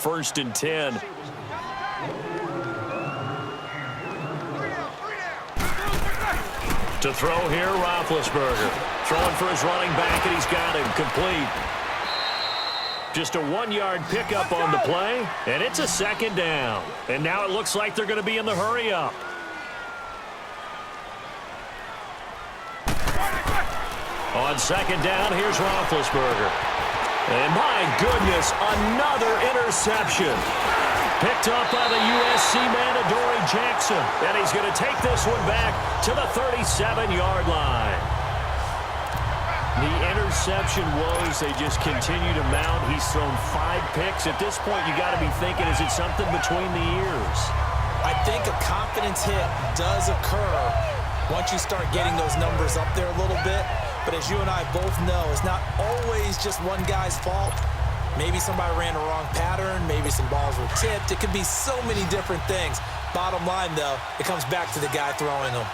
1st and 10. To throw here, Roethlisberger. Throwing for his running back, and he's got him complete. Just a 1-yard pickup on the play, and it's a 2nd down. And now it looks like they're going to be in the hurry-up. On 2nd down, here's Roethlisberger. And my goodness, another interception. Picked up by the USC man, Adoree Jackson. And he's going to take this one back to the 37-yard line. The interception woes, they just continue to mount. He's thrown 5 picks. At this point, you got to be thinking, is it something between the ears? I think a confidence hit does occur once you start getting those numbers up there a little bit. But as you and I both know, it's not always just one guy's fault. Maybe somebody ran a wrong pattern. Maybe some balls were tipped. It could be so many different things. Bottom line, though, it comes back to the guy throwing them.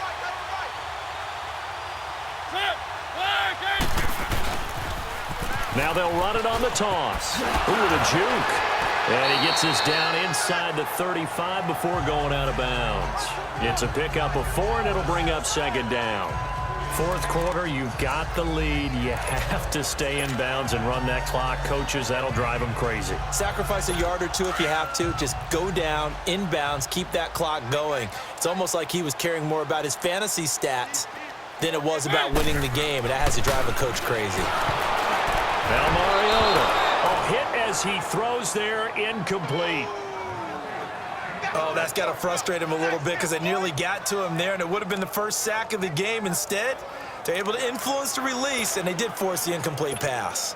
Now they'll run it on the toss. Ooh, the juke. And he gets this down inside the 35 before going out of bounds. It's a pickup of 4, and it'll bring up 2nd down. 4th quarter, you've got the lead. You have to stay in bounds and run that clock. Coaches, that'll drive them crazy. Sacrifice a yard or 2 if you have to. Just go down, in bounds, keep that clock going. It's almost like he was caring more about his fantasy stats than it was about winning the game, and that has to drive a coach crazy. Now Mariota. A hit as he throws there, incomplete. Oh, that's got to frustrate him a little bit because they nearly got to him there, and it would have been the first sack of the game. Instead, they're able to influence the release, and they did force the incomplete pass.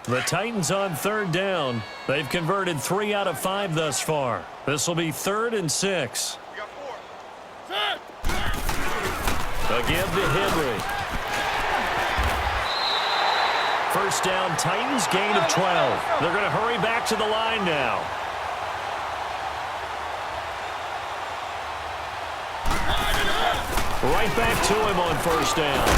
The Titans on 3rd down. They've converted 3 out of 5 thus far. This will be 3rd and 6. A give to Henry. 1st down, Titans, gain of 12. They're going to hurry back to the line now. Right back to him on 1st down.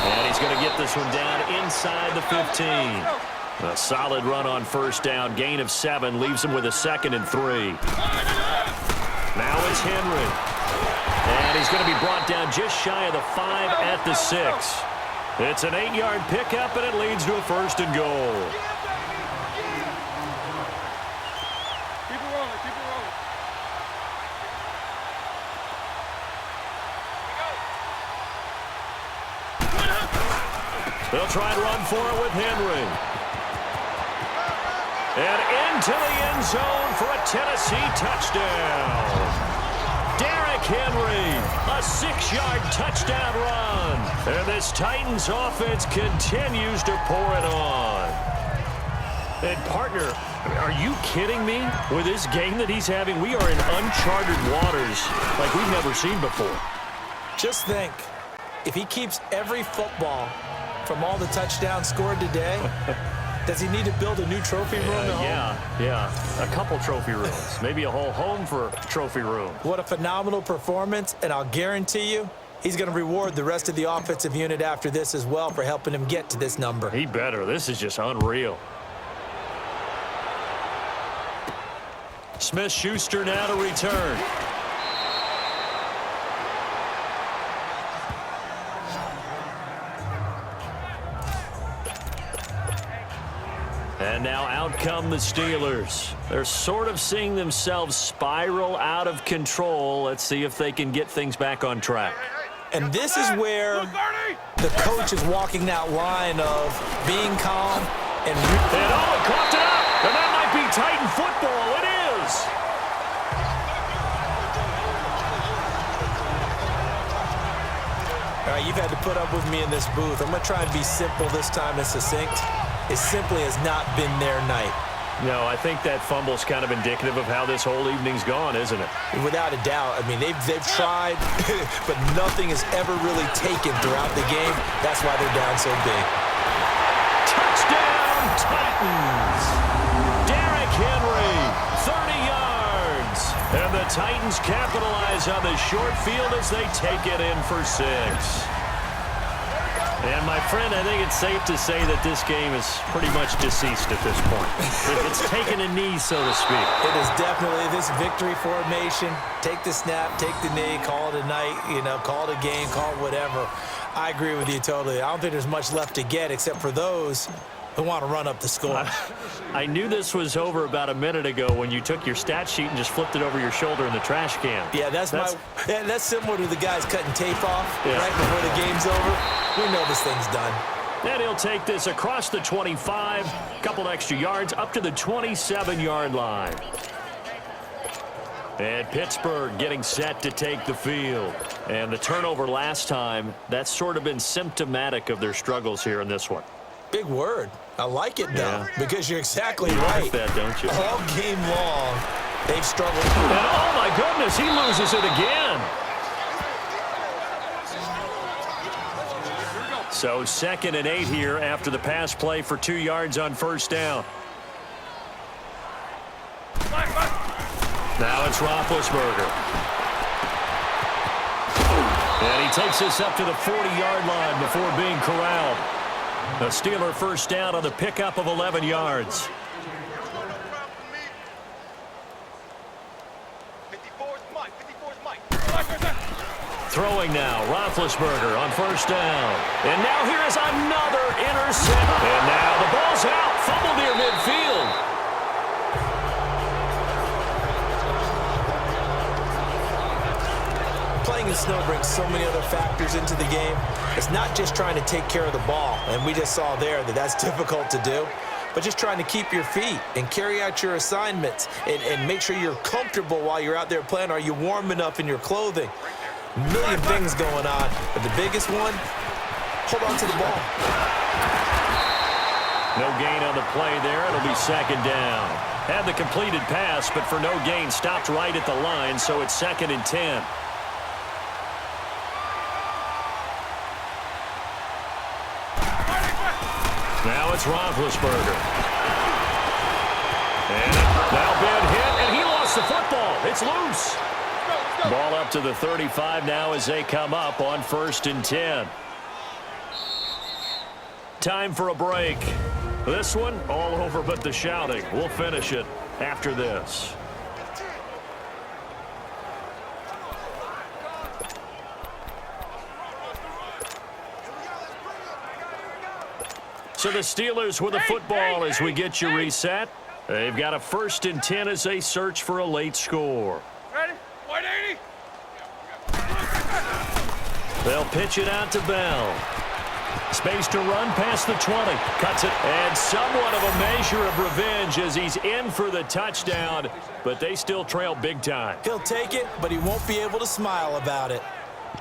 And he's going to get this one down inside the 15. A solid run on 1st down, gain of 7, leaves him with a 2nd and 3. Now it's Henry. And he's going to be brought down just shy of the 5 at the 6. It's an 8-yard pickup, and it leads to a 1st and goal. Keep it rolling, keep it rolling. They'll try and run for it with Henry. And into the end zone for a Tennessee touchdown. Derrick Henry, a 6-yard touchdown run. And this Titans offense continues to pour it on. And, partner, are you kidding me? With this game that he's having, we are in uncharted waters like we've never seen before. Just think, if he keeps every football from all the touchdowns scored today, does he need to build a new trophy room at home? Yeah. A couple trophy rooms. Maybe a whole home for trophy room. What a phenomenal performance, and I'll guarantee you he's going to reward the rest of the offensive unit after this as well for helping him get to this number. He better. This is just unreal. Smith-Schuster now to return. And now out come the Steelers. They're sort of seeing themselves spiral out of control. Let's see if they can get things back on track. And this is where the coach is walking that line of being calm and coughed it up. And that might be Titan football. It is. All right, you've had to put up with me in this booth. I'm going to try and be simple this time and succinct. It simply has not been their night. No, I think that fumble's kind of indicative of how this whole evening's gone, isn't it? Without a doubt. I mean, they've tried, but nothing has ever really taken throughout the game. That's why they're down so big. Touchdown, Titans! Derrick Henry, 30 yards. And the Titans capitalize on the short field as they take it in for 6. And, my friend, I think it's safe to say that this game is pretty much deceased at this point. It's taken a knee, so to speak. It is definitely this victory formation. Take the snap, take the knee, call it a night, call it a game, call it whatever. I agree with you totally. I don't think there's much left to get except for those who want to run up the score. I knew this was over about a minute ago when you took your stat sheet and just flipped it over your shoulder in the trash can. Yeah, that's similar to the guys cutting tape off right before the game's over. We know this thing's done. And he'll take this across the 25, a couple extra yards, up to the 27-yard line. And Pittsburgh getting set to take the field. And the turnover last time, that's sort of been symptomatic of their struggles here in this one. Big word. I like it, though, because you're exactly right. You like that, don't you? All game long, they've struggled. And, oh, my goodness, he loses it again. So 2nd and 8 here after the pass play for 2 yards on first down. Now it's Roethlisberger. And he takes this up to the 40-yard line before being corralled. A Steeler first down on the pickup of 11 yards. Throwing now, Roethlisberger on first down. And now here is another interception. And now the ball's out, fumble near midfield. Playing in snow brings so many other factors into the game. It's not just trying to take care of the ball, and we just saw there that that's difficult to do, but just trying to keep your feet and carry out your assignments and make sure you're comfortable while you're out there playing. Are you warm enough in your clothing? A million things going on, but the biggest one, hold on to the ball. No gain on the play there. It'll be 2nd down. Had the completed pass, but for no gain, stopped right at the line, so it's 2nd and 10. Now it's Roethlisberger. And now bad hit, and he lost the football. It's loose. Ball up to the 35 now as they come up on 1st and 10. Time for a break. This one all over but the shouting. We'll finish it after this. So the Steelers with a football as we get you reset. They've got a 1st and 10 as they search for a late score. Ready? 180. They'll pitch it out to Bell. Space to run past the 20. Cuts it. And somewhat of a measure of revenge as he's in for the touchdown. But they still trail big time. He'll take it, but he won't be able to smile about it.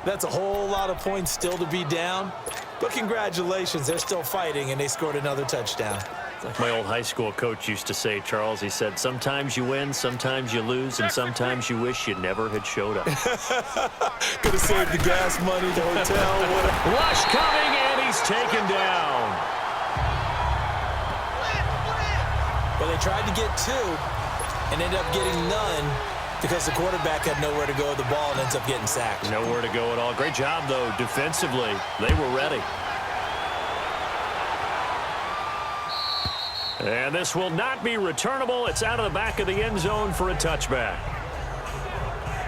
That's a whole lot of points still to be down. But congratulations, they're still fighting, and they scored another touchdown. Like my old high school coach used to say, Charles, he said, sometimes you win, sometimes you lose, and sometimes you wish you never had showed up. Could have saved the gas money, the hotel, whatever. Rush coming, and he's taken down. Well, they tried to get 2 and ended up getting none because the quarterback had nowhere to go with the ball and ends up getting sacked. Nowhere to go at all. Great job, though, defensively. They were ready. And this will not be returnable. It's out of the back of the end zone for a touchback.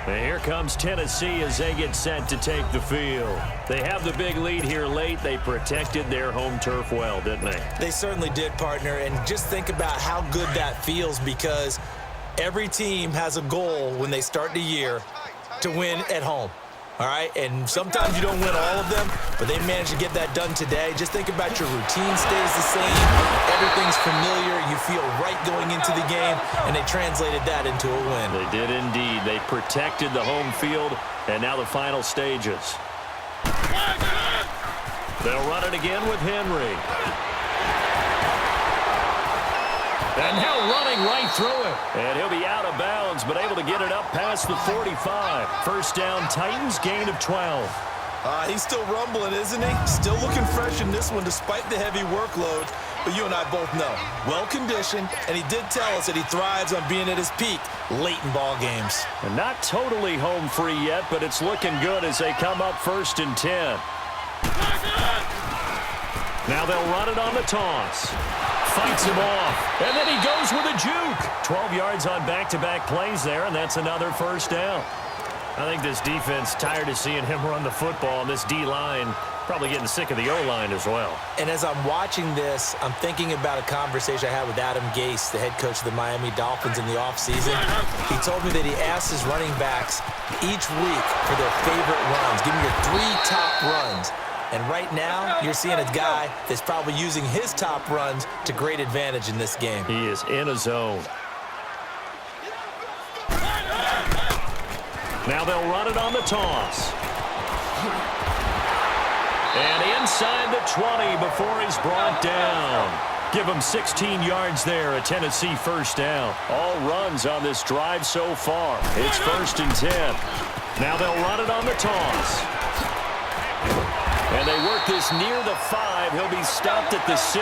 And here comes Tennessee as they get set to take the field. They have the big lead here late. They protected their home turf well, didn't they? They certainly did, partner. And just think about how good that feels because every team has a goal when they start the year to win at home. All right, and sometimes you don't win all of them, but they managed to get that done today. Just think about your routine stays the same. Everything's familiar. You feel right going into the game, and they translated that into a win. They did indeed. They protected the home field, and now the final stages. They'll run it again with Henry. And now running right through it. And he'll be out of bounds, but able to get it up past the 45. First down, Titans, gain of 12. He's still rumbling, isn't he? Still looking fresh in this one despite the heavy workload. But you and I both know, well-conditioned, and he did tell us that he thrives on being at his peak late in ball games. And not totally home free yet, but it's looking good as they come up 1st and 10. Now they'll run it on the toss. Fights him off. And then he goes with a juke. 12 yards on back-to-back plays there, and that's another first down. I think this defense tired of seeing him run the football, and this D-line probably getting sick of the O-line as well. And as I'm watching this, I'm thinking about a conversation I had with Adam Gase, the head coach of the Miami Dolphins in the offseason. He told me that he asked his running backs each week for their favorite runs. Give me your 3 top runs. And right now, you're seeing a guy that's probably using his top runs to great advantage in this game. He is in a zone. Now they'll run it on the toss. And inside the 20 before he's brought down. Give him 16 yards there, a Tennessee first down. All runs on this drive so far. It's 1st and 10. Now they'll run it on the toss. And they work this near the 5. He'll be stopped at the 6.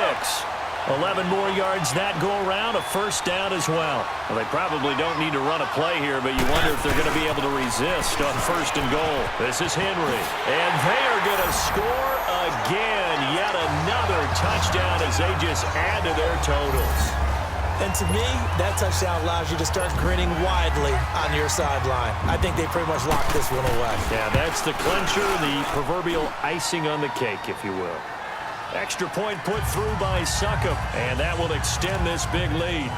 11 more yards that go around, a first down as well. Well, they probably don't need to run a play here, but you wonder if they're going to be able to resist on 1st and goal. This is Henry. And they are going to score again. Yet another touchdown as they just add to their totals. And to me, that touchdown allows you to start grinning widely on your sideline. I think they pretty much locked this one away. Yeah, that's the clincher, the proverbial icing on the cake, if you will. Extra point put through by Succop, and that will extend this big lead.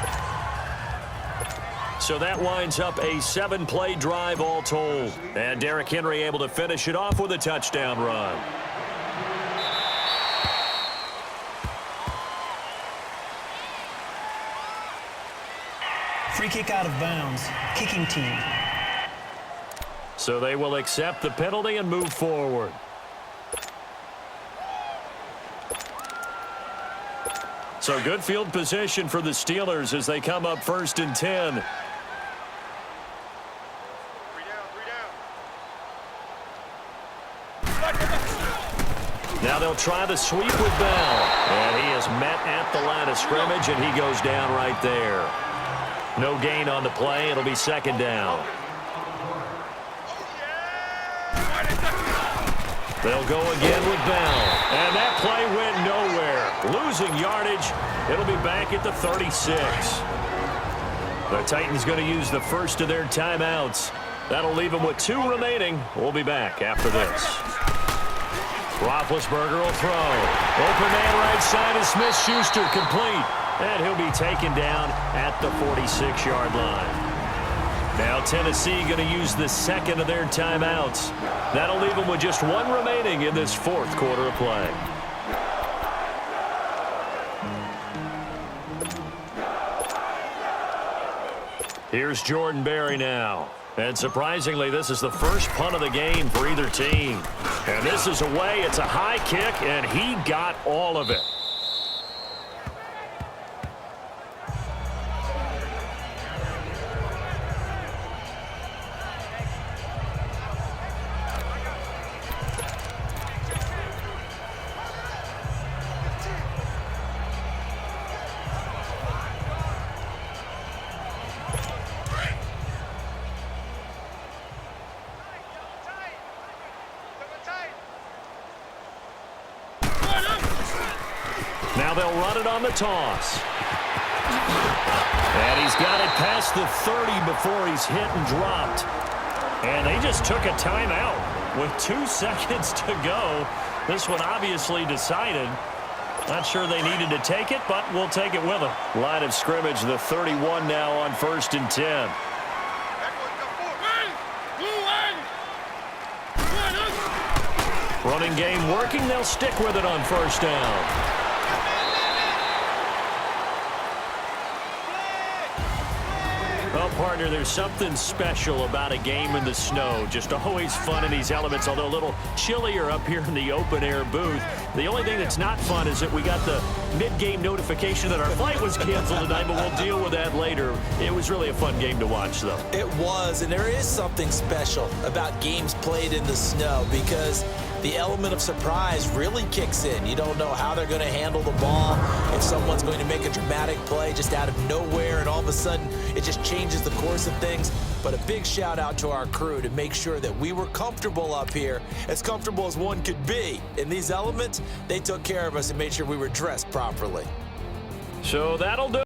So that winds up a 7-play drive all told. And Derrick Henry able to finish it off with a touchdown run. Free kick out of bounds. Kicking team. So they will accept the penalty and move forward. So good field position for the Steelers as they come up 1st and 10. 3 down. Now they'll try the sweep with Bell. And he is met at the line of scrimmage, and he goes down right there. No gain on the play. It'll be 2nd down. They'll go again with Bell. And that play went nowhere. Losing yardage. It'll be back at the 36. The Titans going to use the first of their timeouts. That'll leave them with 2 remaining. We'll be back after this. Roethlisberger will throw. Open man right side is Smith-Schuster, complete. And he'll be taken down at the 46-yard line. Now Tennessee going to use the 2nd of their timeouts. That'll leave them with just 1 remaining in this 4th quarter of play. Here's Jordan Berry now. And surprisingly, this is the first punt of the game for either team. And this is away. It's a high kick, and he got all of it. Now they'll run it on the toss. And he's got it past the 30 before he's hit and dropped. And they just took a timeout with 2 seconds to go. This one obviously decided. Not sure they needed to take it, but we'll take it with them. Line of scrimmage, the 31 now on 1st and 10. Running game working. They'll stick with it on 1st down. Well, partner, there's something special about a game in the snow. Just always fun in these elements, although a little chillier up here in the open-air booth. The only thing that's not fun is that we got the mid-game notification that our flight was canceled tonight, but we'll deal with that later. It was really a fun game to watch, though. It was, and there is something special about games played in the snow because the element of surprise really kicks in. You don't know how they're going to handle the ball, if someone's going to make a dramatic play just out of nowhere, and all of a sudden it just changes the course of things. But a big shout out to our crew to make sure that we were comfortable up here, as comfortable as one could be. In these elements, they took care of us and made sure we were dressed properly. So that'll do